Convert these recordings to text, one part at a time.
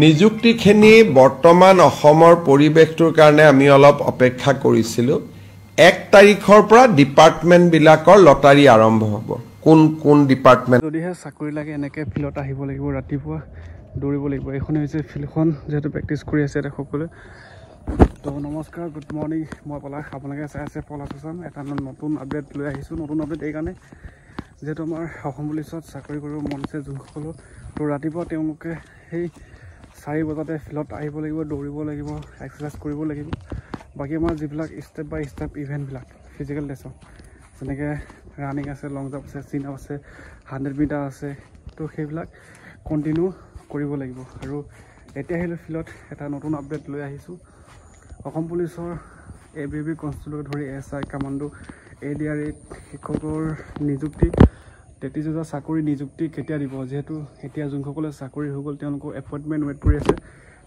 নিযুক্তিখিনি বৰ্তমান অসমৰ পৰিৱেশটোৰ কাৰণে আমি অলপ অপেক্ষা কৰিছিলোঁ 1 তাৰিখৰ পৰা ডিপাৰ্টমেণ্ট বিলাকৰ লটাৰী আৰম্ভ হ'ব কোন ডিপাৰ্টমেণ্ট যদিহে চাকৰি লাগে এনেকৈ ফিল্ডত আহিব লাগিব ৰাতিপুৱা দৌৰিব লাগিব এইখন হৈছে ফিল্ডখন যেহেতু প্ৰেক্টিছ কৰি আছে সকলোৱে তো নমস্কাৰ গুড মৰ্নিং মই পলাশ আপোনালোকে চাই আছে পলাশ আছাম এটা নতুন আপডেট লৈ আহিছোঁ নতুন আপডেট এইকাৰণে যেহেতু আমাৰ অসম পুলিচত চাকৰি কৰিব মন আছে যোনসকলৰ তো ৰাতিপুৱা তেওঁলোকে সেই 4 বজাতে ফিল্ডত আহিব লাগিব দৌৰিব লাগিব এক্সাৰচাইজ কৰিব লাগিব বাকী আমাৰ যিবিলাক ষ্টেপ বাই ষ্টেপ ইভেণ্টবিলাক ফিজিকেল টেষ্টৰ যেনেকৈ ৰানিং আছে লং জাম্প আছে চিন আপ আছে 100 মিটাৰ আছে তো সেইবিলাক কণ্টিনিউ কৰিব লাগিব আৰু এতিয়া আহিলোঁ ফিল্ডত এটা নতুন আপডেট লৈ আহিছোঁ অসম পুলিচৰ ABB কনষ্টেবলকে ধৰি SI কামাণ্ডো ADRE শিক্ষকৰ নিযুক্তি 33,000 চাকৰি নিযুক্তি কেতিয়া দিব যেহেতু এতিয়া যোনসকলে চাকৰি হৈ গ'ল তেওঁলোকৰ এপইণ্টমেণ্ট ৱেইট কৰি আছে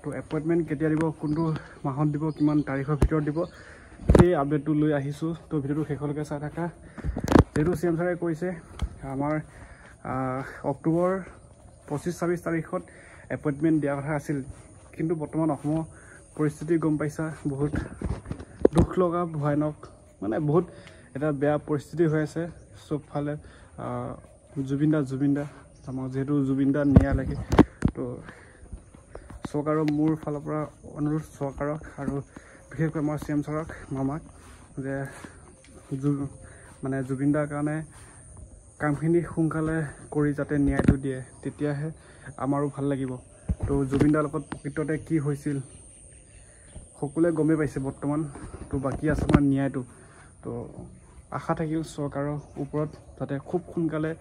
তো এপইণ্টমেণ্ট কেতিয়া দিব কোনটো মাহত দিব কিমান তাৰিখৰ ভিতৰত দিব সেই আপডেটটো লৈ আহিছোঁ তো ভিডিঅ'টো শেষলৈকে চাই থাকা যেহেতু CM ছাৰে কৈছে আমাৰ অক্টোবৰ 25-26 তাৰিখত এপইণ্টমেণ্ট দিয়াৰ কথা আছিল কিন্তু বৰ্তমান অসমৰ পৰিস্থিতি গম পাইছা বহুত দুখ লগা ভয়ানক মানে বহুত এটা বেয়া পৰিস্থিতি হৈ আছে চবফালে জুবিন দা আমাক যেহেতু জুবিন দা ন্যায় লাগে তো চৰকাৰৰ মোৰ ফালৰ পৰা অনুৰোধ চৰকাৰক আৰু বিশেষকৈ আমাৰ CM ছাৰক মামাক যে মানে জুবিন দাৰ কাৰণে কামখিনি সোনকালে কৰি যাতে ন্যায়টো দিয়ে তেতিয়াহে আমাৰো ভাল লাগিব তো জুবিন দাৰ লগত প্ৰকৃততে কি হৈছিল সকলোৱে গমেই পাইছে বৰ্তমান তো বাকী আছে আমাৰ ন্যায়টো তো আশা থাকিল চৰকাৰৰ ওপৰত যাতে খুব সোনকালে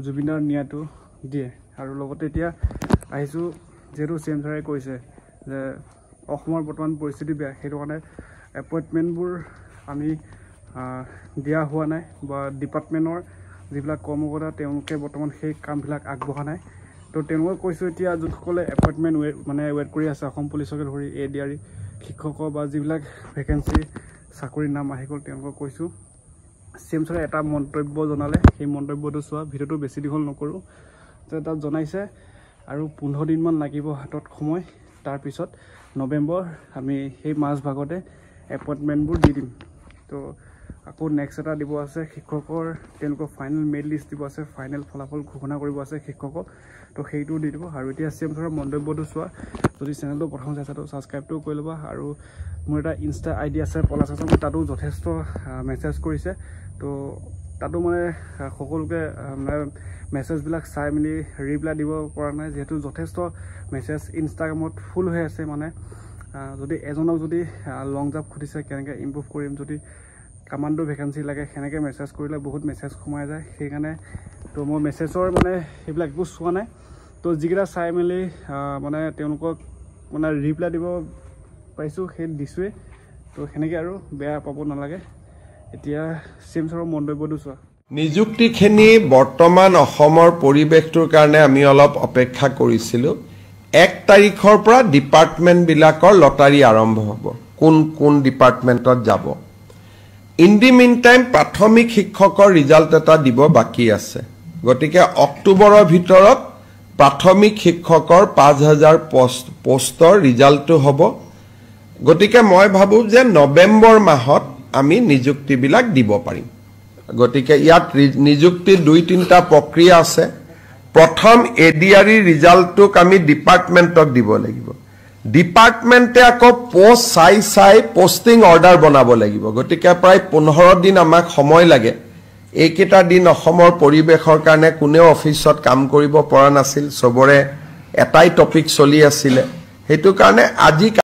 জুবিনৰ ন্যায়টো দিয়ে আৰু লগতে এতিয়া আহিছোঁ যেহেতু CM ছাৰে কৈছে যে অসমৰ বৰ্তমান পৰিস্থিতি বেয়া সেইটো কাৰণে এপইণ্টমেণ্টবোৰ আমি দিয়া হোৱা নাই বা ডিপাৰ্টমেণ্টৰ যিবিলাক কৰ্মকৰ্তা তেওঁলোকে বৰ্তমান সেই কামবিলাক আগবঢ়া নাই তো তেওঁলোকে কৈছোঁ এতিয়া যোনসকলে এপইণ্টমেণ্ট ৱেইট কৰি আছে অসম পুলিচকে ধৰি ADRE শিক্ষকৰ বা যিবিলাক ভেকেঞ্চি চাকৰিৰ নাম আহি গ'ল তেওঁলোকক কৈছোঁ CM ছাৰে এটা মন্তব্য জনালে সেই মন্তব্যটো চোৱা ভিডিঅ'টো বেছি দীঘল নকৰোঁ যে তাত জনাইছে আৰু 15 দিনমান লাগিব হাতত সময় তাৰপিছত নৱেম্বৰ আমি সেই মাজভাগতে এপইণ্টমেণ্টবোৰ দি দিম তো আকৌ নেক্সট এটা দিব আছে শিক্ষকৰ তেওঁলোকৰ ফাইনেল মেৰিট লিষ্ট দিব আছে ফাইনেল ফলাফল ঘোষণা কৰিব আছে শিক্ষকক তো সেইটো দি দিব আৰু এতিয়া CM ছাৰৰ মন্তব্যটো চোৱা যদি চেনেলটো প্ৰথম চাইছা তো ছাবস্ক্ৰাইবটো কৰি ল'বা আৰু মোৰ এটা ইনষ্টা ID আছে পলাশ আছাম তাতো যথেষ্ট মেছেজ কৰিছে তো তাতো মানে সকলোকে মেছেজবিলাক চাই মেলি ৰিপ্লাই দিব পৰা নাই যেহেতু যথেষ্ট মেছেজ ইনষ্টাগ্ৰামত ফুল হৈ আছে মানে যদি এজনক যদি লং জাম্প সুধিছে কেনেকৈ ইম্প্ৰুভ কৰিম যদি কামাণ্ডো ভেকেঞ্চি লাগে সেনেকৈ মেছেজ কৰিলে বহুত মেছেজ সোমাই যায় সেইকাৰণে তো মই মেছেজৰ মানে সেইবিলাক একো চোৱা নাই তো যিকেইটা চাই মেলি মানে তেওঁলোকক মানে ৰিপ্লাই দিব পাইছোঁ সেই দিছোঁৱেই তো সেনেকৈ আৰু বেয়া পাব নালাগে এতিয়া CM ছাৰৰ মন্তব্যটো চোৱা নিযুক্তিখিনি বৰ্তমান অসমৰ পৰিৱেশটোৰ কাৰণে আমি অলপ অপেক্ষা কৰিছিলোঁ 1 তাৰিখৰ পৰা ডিপাৰ্টমেণ্ট বিলাকৰ লটাৰী আৰম্ভ হ'ব কোন ডিপাৰ্টমেণ্টত যাব ইন দি মিন টাইম প্ৰাথমিক শিক্ষকৰ ৰিজাল্ট এটা দিব বাকী আছে গতিকে অক্টোবৰৰ ভিতৰত প্ৰাথমিক শিক্ষকৰ 5,000 পোষ্টৰ ৰিজাল্টটো হ'ব গতিকে মই ভাবোঁ যে নৱেম্বৰ মাহত আমি নিযুক্তিবিলাক দিব পাৰিম গতিকে ইয়াত নিযুক্তিৰ 2-3টা প্ৰক্ৰিয়া আছে প্ৰথম ADRE ৰিজাল্টটোক আমি ডিপাৰ্টমেণ্টক দিব লাগিব ডিপাৰ্টমেণ্টে আকৌ পোষ্ট চাই পোষ্টিং অৰ্ডাৰ বনাব লাগিব গতিকে প্ৰায় 15 দিন আমাক সময় লাগে এইকেইটা দিন অসমৰ পৰিৱেশৰ কাৰণে কোনেও অফিচত কাম কৰিব পৰা নাছিল চবৰে এটাই টপিক চলি আছিলে সেইটো কাৰণে আজি